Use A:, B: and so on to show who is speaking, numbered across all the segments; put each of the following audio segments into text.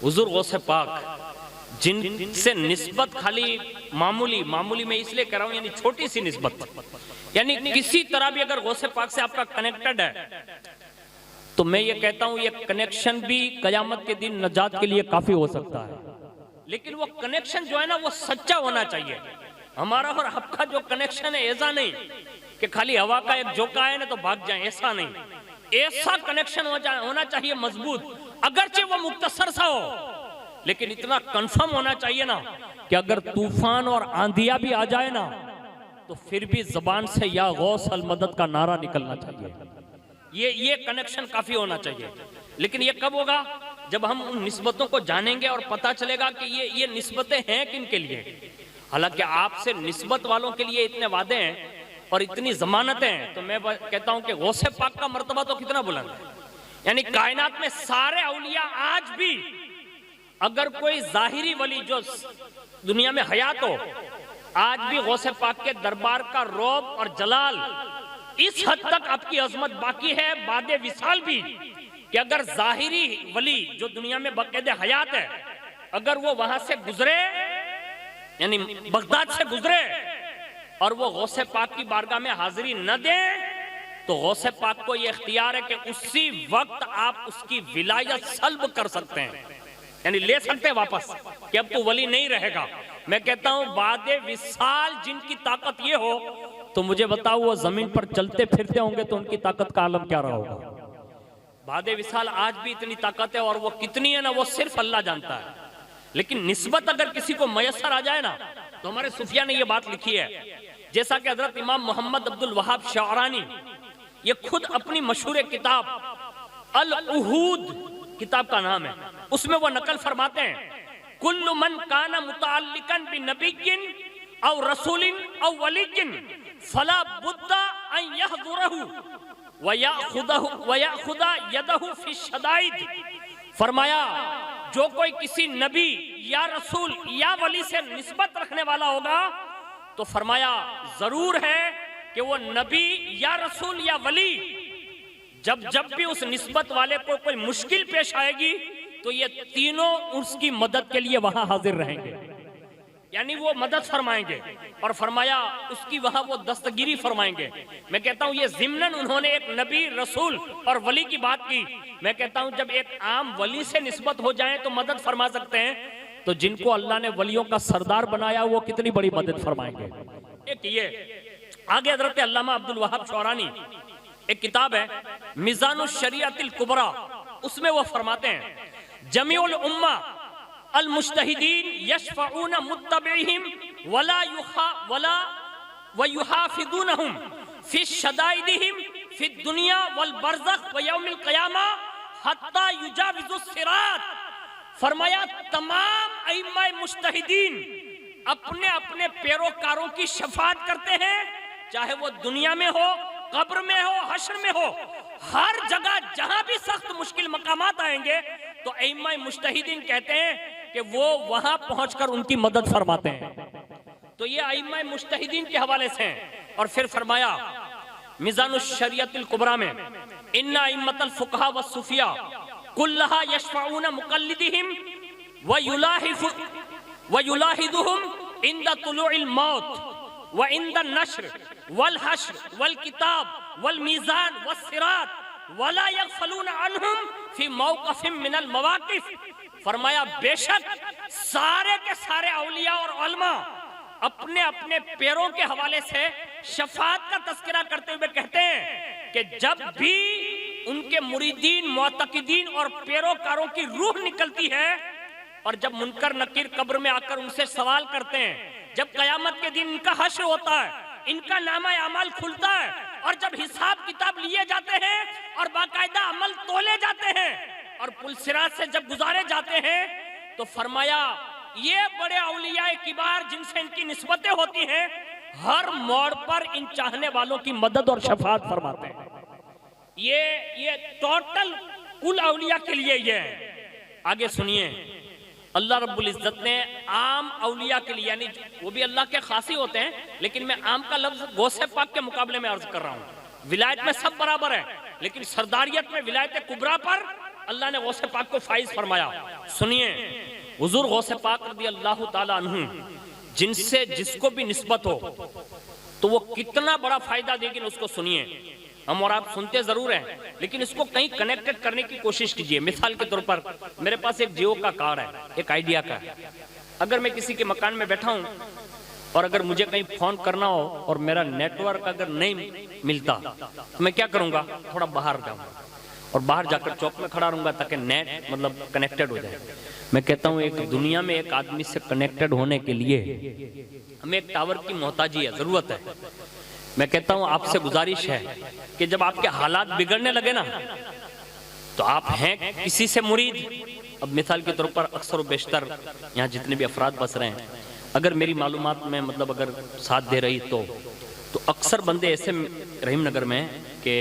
A: حضور غوث پاک جن سے نسبت خالی معمولی میں اس لیے کہہ رہا ہوں، یعنی چھوٹی سی نسبت، یعنی کسی طرح بھی اگر غوث پاک سے آپ کا کنیکٹڈ ہے تو میں یہ کہتا ہوں یہ کنیکشن بھی قیامت کے دن نجات کے لیے کافی ہو سکتا ہے، لیکن وہ کنیکشن جو ہے نا وہ سچا ہونا چاہیے۔ ہمارا اور آپ کا جو کنیکشن ہے ایسا نہیں کہ خالی ہوا کا ایک جھونکا ہے نا تو بھاگ جائیں، ایسا نہیں، ایسا کنیکشن ہونا چاہیے مضبوط، اگرچہ وہ مختصر سا ہو لیکن اتنا کنفرم ہونا چاہیے نا کہ اگر طوفان اور آندھیا بھی آ جائے نا تو پھر بھی زبان سے یا غوث المدد کا نعرہ نکلنا چاہیے، یہ کنیکشن کافی ہونا چاہیے۔ لیکن یہ کب ہوگا؟ جب ہم ان نسبتوں کو جانیں گے اور پتہ چلے گا کہ یہ نسبتیں ہیں کن کے لیے۔ حالانکہ آپ سے نسبت والوں کے لیے اتنے وعدے ہیں اور اتنی ضمانتیں ہیں، تو میں کہتا ہوں کہ غوث پاک کا مرتبہ تو کتنا بلند ہے، یعنی کائنات میں سارے اولیاء آج بھی اگر کوئی ظاہری ولی جو دنیا میں حیات ہو، آج بھی غوث پاک کے دربار کا رعب اور جلال اس حد تک آپ کی عظمت باقی ہے بعد وصال بھی، کہ اگر ظاہری ولی جو دنیا میں باقید حیات ہے اگر وہ وہاں سے گزرے، یعنی بغداد سے گزرے اور وہ غوث پاک کی بارگاہ میں حاضری نہ دیں تو غوث پاک کو یہ اختیار ہے کہ اسی وقت آپ اس کی ولایت سلب کر سکتے ہیں، یعنی لے سکتے ہیں واپس کہ اب تو ولی نہیں رہے گا۔ میں کہتا ہوں بعد وصال جن کی طاقت یہ ہو تو مجھے بتاؤ وہ زمین پر چلتے پھرتے ہوں گے تو ان کی طاقت کا عالم کیا رہا ہوگا۔ بعد وصال آج بھی اتنی طاقت ہے اور وہ کتنی ہے نا وہ صرف اللہ جانتا ہے، لیکن نسبت اگر کسی کو میسر آ جائے نا تو ہمارے صوفیاء نے یہ بات لکھی ہے، جیسا کہ حضرت امام محمد عبد الوہاب شعرانی یہ خود اپنی مشہور کتاب العہود کتاب کا نام ہے، اس میں وہ نقل فرماتے ہیں کل من کان متعلقا بنبی او رسول او ولی فلا بد ان یحضرہ ویأخذ یدہ فی الشدائد۔ فرمایا جو کوئی کسی نبی یا رسول یا ولی سے نسبت رکھنے والا ہوگا تو فرمایا ضرور ہے کہ وہ نبی یا رسول یا ولی جب بھی اس نسبت والے کو کوئی مشکل پیش آئے گی تو یہ تینوں اس کی مدد کے لیے وہاں حاضر رہیں گے، یعنی وہ مدد فرمائیں گے، اور فرمایا اس کی وہاں وہ دستگیری فرمائیں گے۔ میں کہتا ہوں یہ ضمناً انہوں نے ایک نبی رسول اور ولی کی بات کی۔ میں کہتا ہوں جب ایک عام ولی سے نسبت ہو جائیں تو مدد فرما سکتے ہیں، تو جن کو اللہ نے ولیوں کا سردار بنایا وہ کتنی بڑی مدد فرمائیں گے۔ ایک یہ آگے حضرت علامہ عبد الوہاب شعرانی ایک کتاب ہے میزان الشریعت الکبریٰ، اس میں وہ فرماتے ہیں جمیع الامہ المجتہدین یشفعون متبعہم ویحافظونہم فی شدائدہم فی الدنیا والبرزخ ویوم القیامہ حتی یجاوز الصراط۔ فرمایا تمام ائمہ مجتہدین اپنے اپنے پیروکاروں کی شفاعت کرتے ہیں، چاہے وہ دنیا میں ہو، قبر میں ہو، حشر میں ہو، ہر جگہ جہاں بھی سخت مشکل مقامات آئیں گے تو ائمہ مجتہدین کہتے ہیں کہ وہ وہاں پہنچ کر ان کی مدد فرماتے ہیں۔ تو یہ ائمہ مجتہدین کے حوالے سے ہیں۔ اور پھر فرمایا میزان الشریعت الکبریٰ میں ان ائمۃ الفقہاء والصوفیاء کلھا یشفعون مقلدہم ویلاحظہم عند طلوع الموت وعند النشر والحشر والکتاب والمیزان والصراط ولا یغفلون عنہم فی موقف من المواقف۔ فرمایا بے شک سارے کے سارے اولیاء اور علماء اپنے اپنے پیروں کے حوالے سے شفاعت کا تذکرہ کرتے ہوئے کہتے ہیں کہ جب بھی ان کے مریدین، معتقدین اور پیروکاروں کی روح نکلتی ہے اور جب منکر نکیر قبر میں آ کر ان سے سوال کرتے ہیں، جب قیامت کے دن ان کا حشر ہوتا ہے، ان کا نامہ اعمال کھلتا ہے اور جب حساب کتاب لیے جاتے ہیں اور باقاعدہ عمل تولے جاتے ہیں اور پل صراط سے جب گزارے جاتے ہیں تو فرمایا یہ بڑے اولیاء کبار جن سے ان کی نسبتیں ہوتی ہیں ہر موڑ پر ان چاہنے والوں کی مدد اور شفاعت فرماتے ہیں۔ یہ ٹوٹل کل اولیاء کے لیے یہ ہے۔ آگے سنیے اللہ رب العزت نے عام اولیاء کے لیے، یعنی وہ بھی اللہ کے خاصی ہوتے ہیں لیکن میں عام کا لفظ غوث پاک کے مقابلے میں عرض کر رہا ہوں۔ ولایت میں سب برابر ہے لیکن سرداریت میں ولایت کبریٰ پر اللہ نے غوث پاک کو فائز فرمایا. سنیے حضور غوث پاک رضی اللہ تعالیٰ عنہ جن سے جس کو بھی نسبت ہو تو وہ کتنا بڑا فائدہ دے گی اس کو سنیے. ہم اور آپ سنتے ضرور ہیں لیکن اس کو کہیں کنیکٹڈ کرنے کی کوشش کیجئے. مثال کے طور پر میرے پاس ایک جیو کا کارڈ ہے, ایک آئیڈیا کا ہے. اگر میں کسی کے مکان میں بیٹھا ہوں اور اگر مجھے کہیں فون کرنا ہو اور میرا نیٹ ورک اگر نہیں ملتا تو میں کیا کروں گا, تھوڑا باہر جاؤں گا اور باہر جا کر چوک میں کھڑا رہوں گا تاکہ نیٹ مطلب کنیکٹڈ ہو جائے. میں کہتا ہوں ایک دنیا میں ایک آدمی سے کنیکٹڈ ہونے کے لیے ہمیں ایک ٹاور کی محتاجی ہے, ضرورت ہے. میں کہتا ہوں آپ سے گزارش ہے کہ جب آپ کے حالات بگڑنے لگے نا تو آپ ہیں کسی سے مرید. اب مثال کے طور پر اکثر و بیشتر یہاں جتنے بھی افراد بس رہے ہیں, اگر میری معلومات میں مطلب اگر ساتھ دے رہی تو اکثر بندے ایسے رحیم نگر میں کہ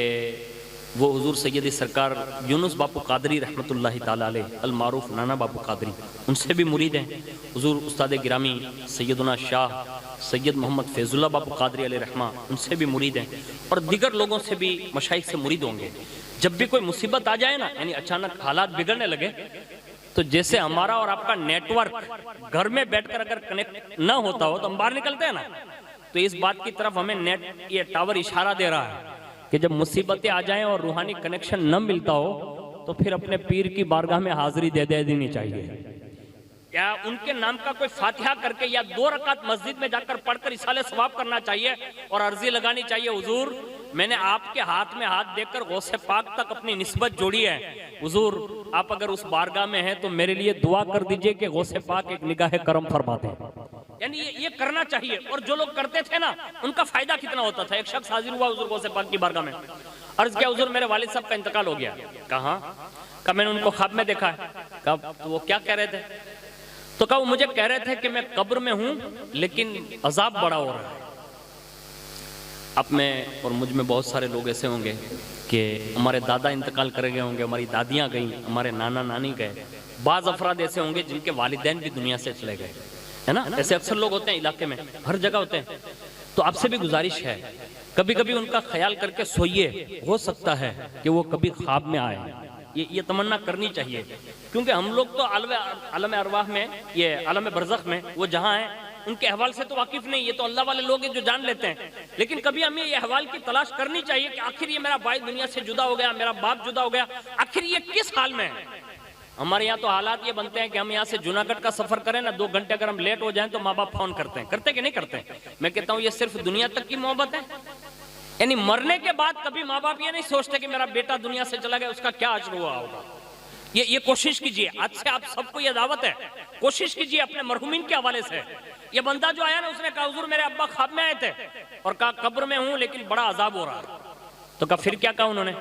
A: وہ حضور سیدی سرکار یونس باپو قادری رحمت اللہ تعالیٰ علیہ المعروف نانا باپو قادری, ان سے بھی مرید ہیں. حضور استاد گرامی سیدنا شاہ سید محمد فیض اللہ باپو قادری علیہ رحمہ ان سے بھی مرید ہیں, اور دیگر لوگوں سے بھی مشائخ سے مرید ہوں گے. جب بھی کوئی مصیبت آ جائے نا, یعنی اچانک حالات بگڑنے لگے, تو جیسے ہمارا اور آپ کا نیٹ ورک گھر میں بیٹھ کر اگر کنیکٹ نہ ہوتا ہو تو ہم باہر نکلتے ہیں نا, تو اس بات کی طرف ہمیں نیٹ یہ ٹاور اشارہ دے رہا ہے کہ جب مصیبتیں آ جائیں اور روحانی کنیکشن نہ ملتا ہو تو پھر اپنے پیر کی بارگاہ میں حاضری دے دینی چاہیے, یا ان کے نام کا کوئی فاتحہ کر کے یا 2 رکعت مسجد میں جا کر پڑھ کر اصالہ ثواب کرنا چاہیے اور عرضی لگانی چاہیے, حضور میں نے آپ کے ہاتھ میں ہاتھ دے کر غوث پاک تک اپنی نسبت جوڑی ہے, حضور آپ اگر اس بارگاہ میں ہیں تو میرے لیے دعا کر دیجئے کہ غوث پاک ایک نگاہ کرم فرما دیں. یعنی یہ کرنا چاہیے. اور جو لوگ کرتے تھے نا ان کا فائدہ کتنا ہوتا تھا. ایک شخص حاضر ہوا حضور غوث پاک کی بارگاہ میں, عرض کیا حضور میرے والد صاحب کا انتقال ہو گیا. کہاں؟ کہا میں نے ان کو خواب میں دیکھا ہے. کہا تو وہ کیا کہہ رہے تھے؟ تو کہا وہ مجھے کہہ رہے تھے کہ میں قبر میں ہوں لیکن عذاب بڑا ہو رہا ہے. اب میں اور مجھ میں بہت سارے لوگ ایسے ہوں گے کہ ہمارے دادا انتقال کر گئے ہوں گے, ہماری دادیاں گئیں, ہمارے نانا نانی گئے, بعض افراد ایسے ہوں گے جن کے والدین بھی دنیا سے چلے گئے, ہے نا. ایسے اکثر لوگ ہوتے ہیں علاقے میں, ہر جگہ ہوتے ہیں. تو آپ سے بھی گزارش ہے کبھی کبھی ان کا خیال کر کے سوئیے, ہو سکتا ہے کہ وہ کبھی خواب میں آئے. یہ تمنا کرنی چاہیے, کیونکہ ہم لوگ تو عالم ارواح میں, یہ عالم برزخ میں وہ جہاں ہیں ان کے احوال سے تو واقف نہیں, یہ تو اللہ والے لوگ ہیں جو جان لیتے ہیں. لیکن کبھی ہمیں یہ احوال کی تلاش کرنی چاہیے کہ آخر یہ میرا بھائی دنیا سے جدا ہو گیا, میرا باپ جدا ہو گیا, آخر یہ کس حال میں ہے. ہمارے یہاں تو حالات یہ بنتے ہیں کہ ہم یہاں سے جوناگڑھ کا سفر کریں نا 2 گھنٹے اگر ہم لیٹ ہو جائیں تو ماں باپ فون کرتے ہیں کہ نہیں کرتے. میں کہتا ہوں یہ صرف دنیا تک کی محبت ہے, یعنی مرنے کے بعد کبھی ماں باپ یہ نہیں سوچتے کہ میرا بیٹا دنیا سے چلا گیا, اس کا کیا اجر ہوا ہوگا. یہ کوشش کیجئے, آج سے آپ سب کو یہ دعوت ہے, کوشش کیجئے اپنے مرحومین کے حوالے سے. یہ بندہ جو آیا نا اس نے کہا حضور میرے ابا خواب میں آئے تھے اور کہا قبر میں ہوں لیکن بڑا عذاب ہو رہا. تو کہا پھر کیا کہا انہوں نے؟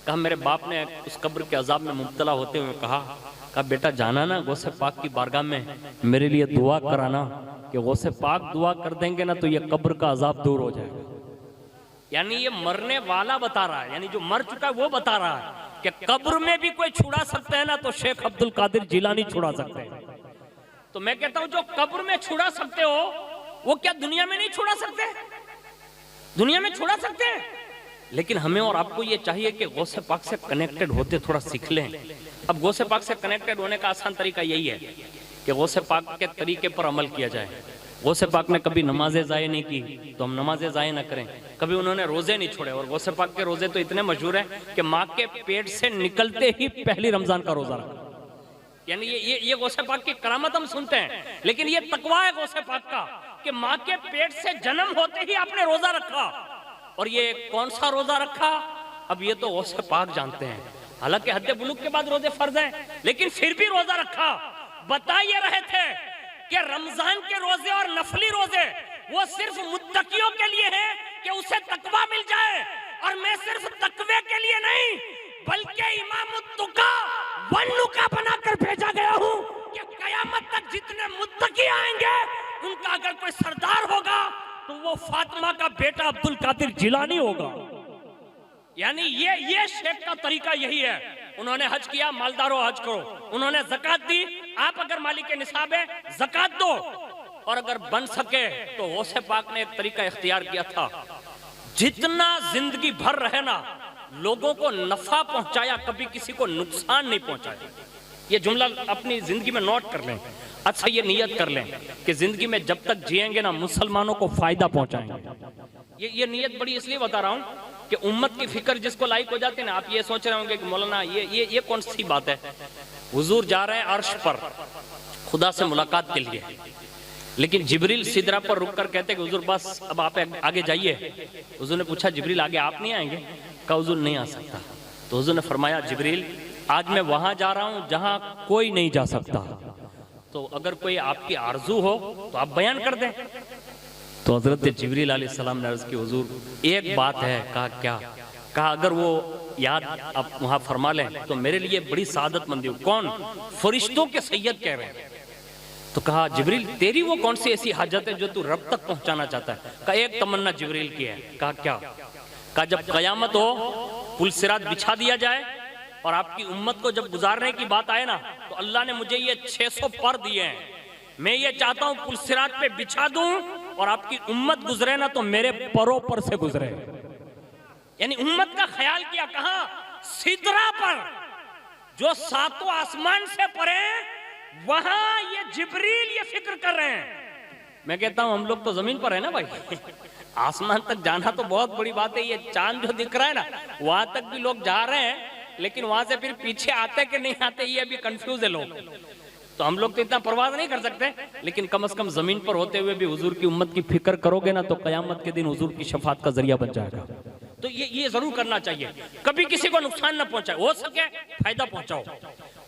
A: کہا میرے باپ نے اس قبر کے عذاب میں مبتلا ہوتے ہوئے کہا بیٹا جانا نا غوث پاک کی بارگاہ میں میرے لیے دعا کرانا کہ غوث پاک دعا کر دیں گے نا تو یہ قبر کا عذاب دور ہو جائے گا. یعنی یہ مرنے والا بتا رہا ہے, یعنی جو مر چکا ہے وہ بتا رہا ہے کہ قبر میں بھی کوئی چھڑا سکتا ہے نا تو شیخ عبد القادر جیلانی چھڑا سکتے ہیں. تو میں کہتا ہوں جو قبر میں چھڑا سکتے ہو وہ کیا دنیا میں نہیں چھڑا سکتے؟ دنیا میں چھڑا سکتے ہیں. لیکن ہمیں اور آپ کو یہ چاہیے کہ غوث پاک سے کنیکٹڈ ہوتے تھوڑا سیکھ لیں. اب غوث پاک سے کنیکٹڈ ہونے کا آسان طریقہ یہی ہے کہ غوث پاک کے طریقے پر عمل کیا جائے. غوث پاک نے کبھی نمازیں ضائع نہیں کی تو ہم نمازیں ضائع نہ کریں. کبھی انہوں نے روزے نہیں چھوڑے, اور غوث پاک کے روزے تو اتنے مشہور ہیں کہ ماں کے پیٹ سے نکلتے ہی پہلی رمضان کا روزہ رکھا. یعنی یہ غوث پاک کی کرامت ہم سنتے ہیں, لیکن یہ تقویٰ ہے غوث پاک کا کہ ماں کے پیٹ سے جنم ہوتے ہی آپ نے روزہ رکھا. اور یہ کون سا روزہ رکھا اب یہ تو غوث پاک جانتے ہیں. حالانکہ حد بلوغ کے بعد روزے فرض ہیں لیکن پھر بھی روزہ رکھا. بتا یہ رہے تھے کہ رمضان کے روزے اور نفلی روزے وہ صرف متقیوں کے لیے ہیں کہ اسے تقویٰ مل جائے, اور میں صرف تقوی کے لیے نہیں بلکہ امام التقا والنقا بنا کر بھیجا گیا ہوں کہ قیامت تک جتنے متقی آئیں گے ان کا اگر کوئی سردار ہوگا تو وہ فاطمہ کا بیٹا عبد القادر جیلانی ہوگا. یعنی یہ شیخ کا طریقہ یہی ہے. انہوں نے حج کیا, مالداروں حج کرو. انہوں نے زکات دی, آپ اگر مالک نصاب ہے زکات دو. اور اگر بن سکے تو غوث پاک نے ایک طریقہ اختیار کیا تھا, جتنا زندگی بھر رہے نا لوگوں کو نفع پہنچایا، کبھی کسی کو نقصان نہیں پہنچایا۔ یہ جملہ اپنی زندگی میں نوٹ کر لیں، اچھا یہ نیت کر لیں کہ زندگی میں جب تک جئیں گے نا مسلمانوں کو فائدہ پہنچائیں گے۔ یہ نیت بڑی اس لیے بتا رہا ہوں کہ امت کی فکر جس کو لائق ہو جاتے ہیں نا، آپ یہ سوچ رہے ہوں گے کہ مولانا یہ کون سی بات ہے؟ حضور جا رہے ہیں عرش پر خدا سے ملاقات کے لیے، لیکن جبریل سدرہ پر رک کر کہتے کہ حضور بس اب آپ آگے جائیے۔ حضور نے پوچھا جبریل آگے آپ نہیں آئیں گے؟ کہا حضور نہیں آ سکتا۔ تو حضور نے فرمایا جبریل آج میں وہاں جا رہا ہوں جہاں کوئی نہیں جا سکتا، تو اگر کوئی آپ کی آرزو ہو تو آپ بیان کر دیں۔ تو حضرت جبریل علیہ السلام نے عرض کی حضور ایک بات ہے۔ کہا کیا؟ کہا اگر وہ یاد آپ وہاں فرما لیں تو میرے لیے بڑی سعادت مندی ہو۔ کون؟ فرشتوں کے سید کہہ رہے ہیں۔ تو کہا جبریل تیری وہ کون سی ایسی حاجت ہے جو تو رب تک پہنچانا چاہتا ہے؟ کہا ایک تمنا جبریل کی ہے۔ کہا کیا؟ کہا جب قیامت ہو پل صراط بچھا دیا جائے اور آپ کی امت کو جب گزارنے کی بات آئے نا تو اللہ نے مجھے یہ 600 پر دیے ہیں، میں یہ چاہتا ہوں پل صراط پہ بچھا دوں اور آپ کی امت گزرے نا تو میرے پروں پر سے گزرے۔ یعنی امت کا خیال کیا، کہاں؟ سدرہ پر جو ساتوں آسمان سے پرے، وہاں یہ جبریل یہ فکر کر رہے ہیں۔ میں کہتا ہوں ہم لوگ تو زمین پر ہیں نا بھائی، آسمان تک جانا تو بہت بڑی بات ہے۔ یہ چاند جو دکھ رہا ہے نا وہاں تک بھی لوگ جا رہے ہیں، لیکن وہاں سے پھر پیچھے آتے کہ نہیں آتے یہ بھی کنفیوز ہے لوگ۔ تو ہم لوگ تو اتنا پرواز نہیں کر سکتے، لیکن کم از کم زمین پر ہوتے ہوئے بھی حضور کی امت کی فکر کرو گے نا تو قیامت کے دن حضور کی شفاعت کا ذریعہ بن جائے گا۔ تو یہ ضرور کرنا چاہیے، کبھی کسی کو نقصان نہ پہنچائے، ہو سکے فائدہ پہنچاؤ۔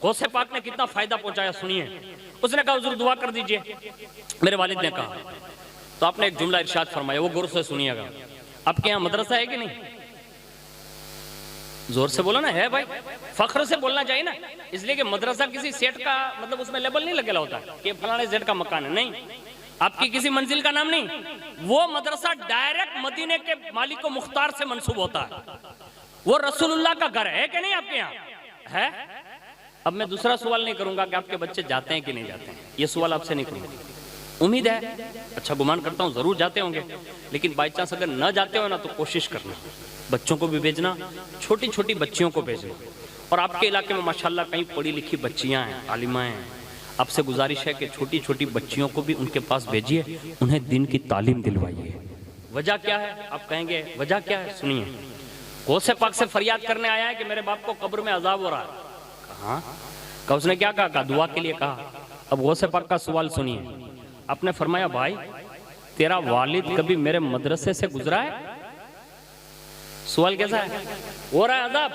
A: غوث پاک نے کتنا فائدہ پہنچایا سنیے۔ اس نے کہا حضور دعا کر دیجئے، میرے والد نے کہا۔ تو آپ نے ایک جملہ ارشاد فرمایا، وہ غور سے سنیے گا۔ آپ کے یہاں مدرسہ ہے کہ نہیں؟ زور سے بولا نا، ہے بھائی، فخر سے بولنا چاہیے نا، اس لیے کہ مدرسہ کسی سیٹ کا مطلب اس میں لیبل نہیں لگا ہوتا کہ فلانے سیٹ کا مکان ہے، نہیں، آپ کی کسی منزل کا نام نہیں، وہ مدرسہ ڈائریکٹ مدینے کے مالک و مختار سے منسوب ہوتا ہے، وہ رسول اللہ کا گھر ہے کہ نہیں آپ کے یہاں ہے؟ اب میں دوسرا سوال نہیں کروں گا کہ آپ کے بچے جاتے ہیں کہ نہیں جاتے ہیں، یہ سوال آپ سے نہیں کروں گا۔ امید ہے، اچھا گمان کرتا ہوں ضرور جاتے ہوں گے، لیکن بائی چانس اگر نہ جاتے ہو نا تو کوشش کرنا، بچوں کو بھی بھیجنا، چھوٹی چھوٹی بچیوں کو بھیجنا۔ اور آپ کے علاقے میں ماشاءاللہ کئی پڑھی لکھی بچیاں ہیں، عالمہ ہیں، آپ سے گزارش ہے کہ چھوٹی چھوٹی بچیوں کو بھی ان کے پاس بھیجیے، انہیں دین کی تعلیم دلوائیے۔ وجہ کیا ہے؟ آپ کہیں گے وجہ کیا ہے؟ سنیے، غوث پاک سے فریاد کرنے آیا ہے کہ میرے باپ کو قبر میں عذاب ہو رہا ہے۔ کہاں؟ کہ اس نے کیا کہا؟ کہا دعا کے لیے کہا۔ اب غوث پاک کا سوال سنیے، آپ نے فرمایا بھائی تیرا والد کبھی میرے مدرسے سے گزرا ہے؟ سوال کیسا ہے؟ ہو رہا ہے عذاب،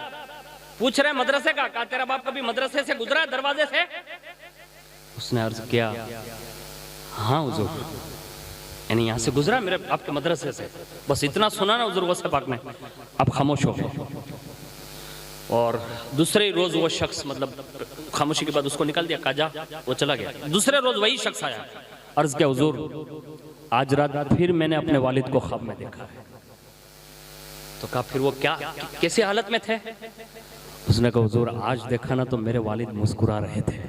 A: پوچھ رہے مدرسے کا، کہا تیرا باپ کبھی مدرسے سے گزرا ہے دروازے سے؟ اس نے عرض کیا ہاں حضور، یعنی یہاں سے گزرا میرے آپ کے مدرسے سے، بس اتنا سنا نا حضور غوث پاک نے، اب خاموش ہو گئے۔ اور دوسرے روز وہ شخص مطلب خاموشی کے بعد اس کو نکال دیا، کہا جا، وہ چلا گیا۔ دوسرے روز وہی شخص آیا، عرض کیا حضور آج رات پھر میں نے اپنے والد کو خواب میں دیکھا ہے۔ تو کہا پھر وہ کیا کیسی حالت میں تھے؟ اس نے کہا حضور آج دیکھا نا تو میرے والد مسکرا رہے تھے،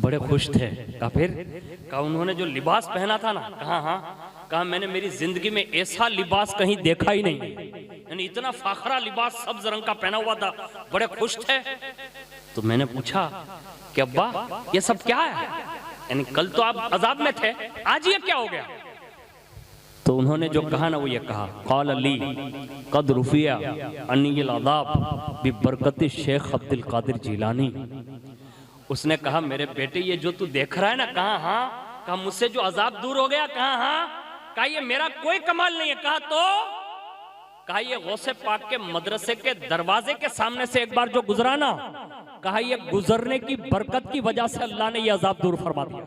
A: بڑے خوش تھے۔ کہا پھر؟ کہا انہوں نے جو لباس پہنا تھا نا، کہا ہاں، کہا میں نے میری زندگی میں ایسا لباس کہیں دیکھا ہی نہیں، یعنی اتنا فاخرہ لباس سبز رنگ کا پہنا ہوا تھا، بڑے خوش تھے۔ تو میں نے پوچھا کہ ابا یہ سب کیا ہے؟ یعنی کل تو آپ عذاب میں تھے، آج یہ کیا ہو گیا؟ تو انہوں نے جو کہا نا وہ یہ کہا، قال لی قد رفیع انی العذاب ببرکت شیخ عبد القادر جیلانی۔ اس نے کہا میرے بیٹے یہ جو تو دیکھ رہا ہے نا، کہا ہاں، کہا مجھ سے جو عذاب دور ہو گیا، کہا ہاں، کہا یہ میرا کوئی کمال نہیں ہے، کہا تو؟ کہا یہ غوث پاک کے مدرسے کے دروازے کے سامنے سے ایک بار جو گزرا نا، کہا یہ گزرنے کی برکت کی وجہ سے اللہ نے یہ عذاب دور فرما دیا۔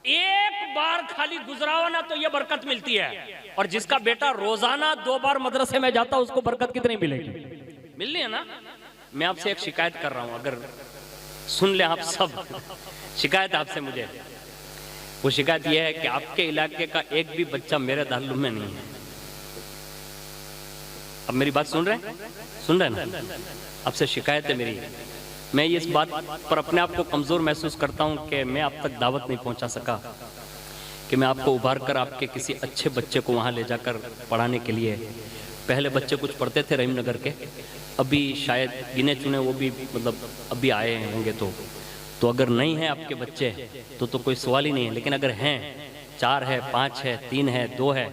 A: ایک بار خالی گزرا ہو نا تو یہ برکت ملتی ہے، اور جس کا بیٹا روزانہ 2 بار مدرسے میں جاتا اس کو برکت کتنی ملے گی؟ ملنی ہے نا۔ میں آپ سے ایک شکایت کر رہا ہوں، اگر سن لیں آپ سب، شکایت آپ سے مجھے، وہ شکایت یہ ہے کہ آپ کے علاقے کا ایک بھی بچہ میرے دارالعلوم میں نہیں ہے۔ اب میری بات سن رہے ہیں؟ سن رہے ہیں نا؟ آپ سے شکایت ہے میری، میں اس بات پر اپنے آپ کو کمزور محسوس کرتا ہوں کہ میں آپ تک دعوت نہیں پہنچا سکا، کہ میں آپ کو ابھار کر آپ کے کسی اچھے بچے کو وہاں لے جا کر پڑھانے کے لیے پہلے بچے کچھ پڑھتے تھے رحیم نگر کے، ابھی شاید گنے چنے وہ بھی مطلب ابھی آئے ہوں گے، تو اگر نہیں ہیں آپ کے بچے تو کوئی سوال ہی نہیں ہے، لیکن اگر ہیں 4 ہے 5 ہے 3 ہے 2 ہے،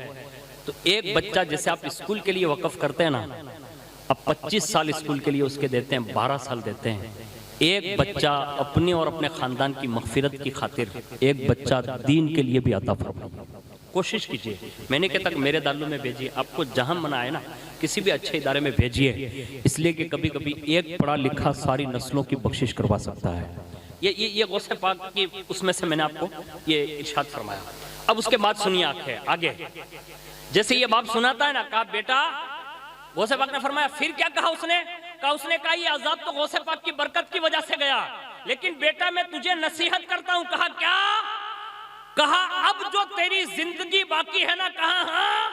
A: تو ایک بچہ جیسے آپ اسکول کے لیے وقف کرتے ہیں نا، اب 25 سال اسکول کے لیے اس کے دیتے ہیں، 12 سال دیتے ہیں، ایک بچہ اپنی اور اپنے خاندان کی مغفرت کی خاطر ایک بچہ دین کے لیے بھی عطا فرمائے۔ کوشش کیجئے، میں نے کہتا کہ میرے دارالعلوم میں بھیجیے، آپ کو جہاں منع ہے نا کسی بھی اچھے ادارے میں بھیجیے، اس لیے کہ کبھی کبھی ایک پڑھا لکھا ساری نسلوں کی بخشش کروا سکتا ہے۔ یہ غوث پاک کی اس میں سے میں نے آپ کو یہ ارشاد فرمایا۔ اب اس کے بعد سنیے آگے، جیسے یہ باپ سناتا ہے نا، کہا بیٹا، غوث پاک نے فرمایا پھر کیا کہا اس نے کہا یہ عذاب تو غوث پاک کی برکت کی وجہ سے گیا، لیکن بیٹا میں تجھے نصیحت کرتا ہوں۔ کہا کیا؟ کہا اب جو تیری زندگی باقی ہے نا، کہا ہاں،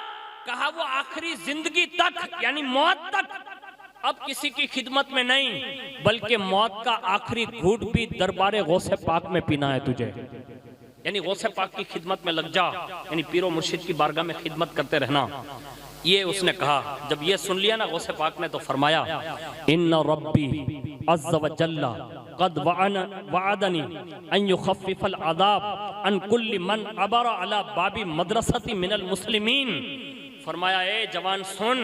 A: کہا وہ آخری زندگی تک یعنی موت تک اب کسی کی خدمت میں نہیں، بلکہ موت کا آخری گھونٹ بھی دربار غوث پاک میں پینا ہے تجھے، یعنی غوث پاک کی خدمت میں لگ جا، یعنی پیر و مرشد کی بارگاہ میں خدمت کرتے رہنا، یہ اس نے کہا۔ جب یہ سن لیا نا غوث پاک نے تو فرمایا ان ربی عز وجل قد وعدنی ان یخفف العذاب عن کل من عبر علی باب مدرستی من المسلمین۔ فرمایا اے جوان سن،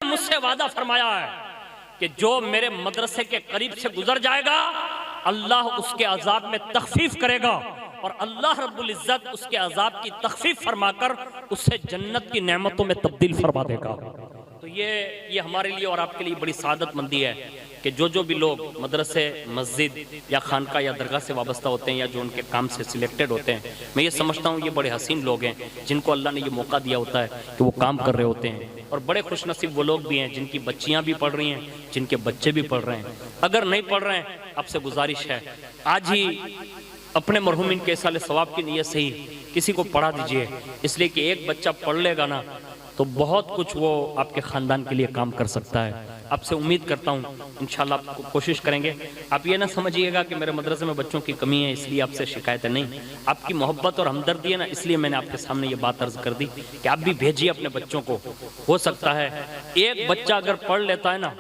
A: مجھ سے وعدہ فرمایا ہے کہ جو میرے مدرسے کے قریب سے گزر جائے گا اللہ اس کے عذاب میں تخفیف کرے گا، اور اللہ رب العزت اس کے عذاب کی تخفیف فرما کر اسے جنت کی نعمتوں میں تبدیل فرما دے گا۔ تو یہ ہمارے لیے اور آپ کے لیے بڑی سعادت مندی ہے کہ جو بھی لوگ مدرسے، مسجد یا خانقاہ یا درگاہ سے وابستہ ہوتے ہیں یا جو ان کے کام سے سلیکٹڈ ہوتے ہیں، میں یہ سمجھتا ہوں یہ بڑے حسین لوگ ہیں جن کو اللہ نے یہ موقع دیا ہوتا ہے کہ وہ کام کر رہے ہوتے ہیں، اور بڑے خوش نصیب وہ لوگ بھی ہیں جن کی بچیاں بھی پڑھ رہی ہیں، جن کے بچے بھی پڑھ رہے ہیں۔ اگر نہیں پڑھ رہے ہیں، آپ سے گزارش ہے آج ہی اپنے مرحومین کے اصالِ ثواب کی نیت سے ہی کسی کو پڑھا دیجئے، اس لیے کہ ایک بچہ پڑھ لے گا نا تو بہت کچھ وہ آپ کے خاندان کے لیے کام کر سکتا ہے۔ آپ سے امید کرتا ہوں انشاءاللہ آپ کوشش کریں گے۔ آپ یہ نہ سمجھیے گا کہ میرے مدرسے میں بچوں کی کمی ہے اس لیے آپ سے شکایت ہے، نہیں، آپ کی محبت اور ہمدردی ہے نا، اس لیے میں نے آپ کے سامنے یہ بات عرض کر دی کہ آپ بھی بھیجیے اپنے بچوں کو۔ ہو سکتا ہے ایک بچہ اگر پڑھ لیتا ہے نا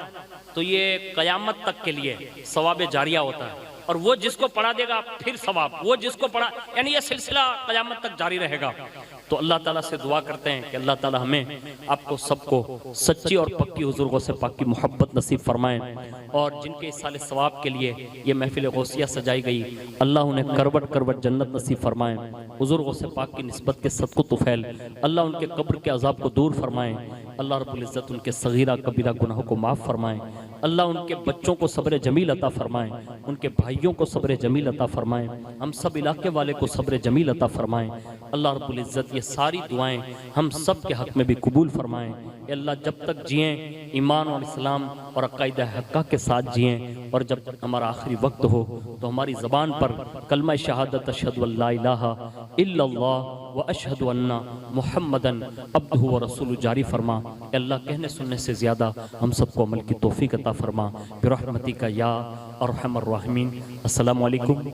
A: تو یہ قیامت تک کے لیے ثواب جاریہ ہوتا ہے، اور وہ جس کو پڑھا دے گا پھر ثواب، وہ جس کو پڑھا، یعنی یہ سلسلہ قیامت تک جاری رہے گا۔ تو اللہ تعالیٰ سے دعا کرتے ہیں کہ اللہ تعالیٰ ہمیں آپ کو سب کو سچی اور پکی حضور غوث پاک کی محبت نصیب فرمائیں، اور جن کے اصالِ ثواب کے لیے یہ محفل غوثیہ سجائی گئی اللہ انہیں کروٹ کروٹ جنت نصیب فرمائیں، حضور غوث پاک کی نسبت کے صدق و طفیل اللہ ان کے قبر کے عذاب کو دور فرمائیں، اللہ رب العزت ان کے صغیرہ کبیرہ گناہوں کو معاف فرمائیں، اللہ ان کے بچوں کو صبر جمیل عطا فرمائیں، ان کے بھائیوں کو صبر جمیل عطا فرمائیں، ہم سب علاقے والے کو صبر جمیل عطا فرمائیں۔ اللہ رب العزت یہ ساری دعائیں ہم سب کے حق میں بھی قبول فرمائیں۔ اے اللہ جب تک جئیں ایمان اور اسلام اور عقائد حقہ کے ساتھ جئیں، اور جب ہمارا آخری وقت ہو تو ہماری زبان پر کلمہ شہادت اشہد ان لا الہ الا اللہ و اشہد ان محمدن عبدہ و رسول جاری فرما۔ اے اللہ کہنے سننے سے زیادہ ہم سب کو عمل کی توفیق عطا فرما برحمتک یا ارحم الراحمین۔ السلام علیکم۔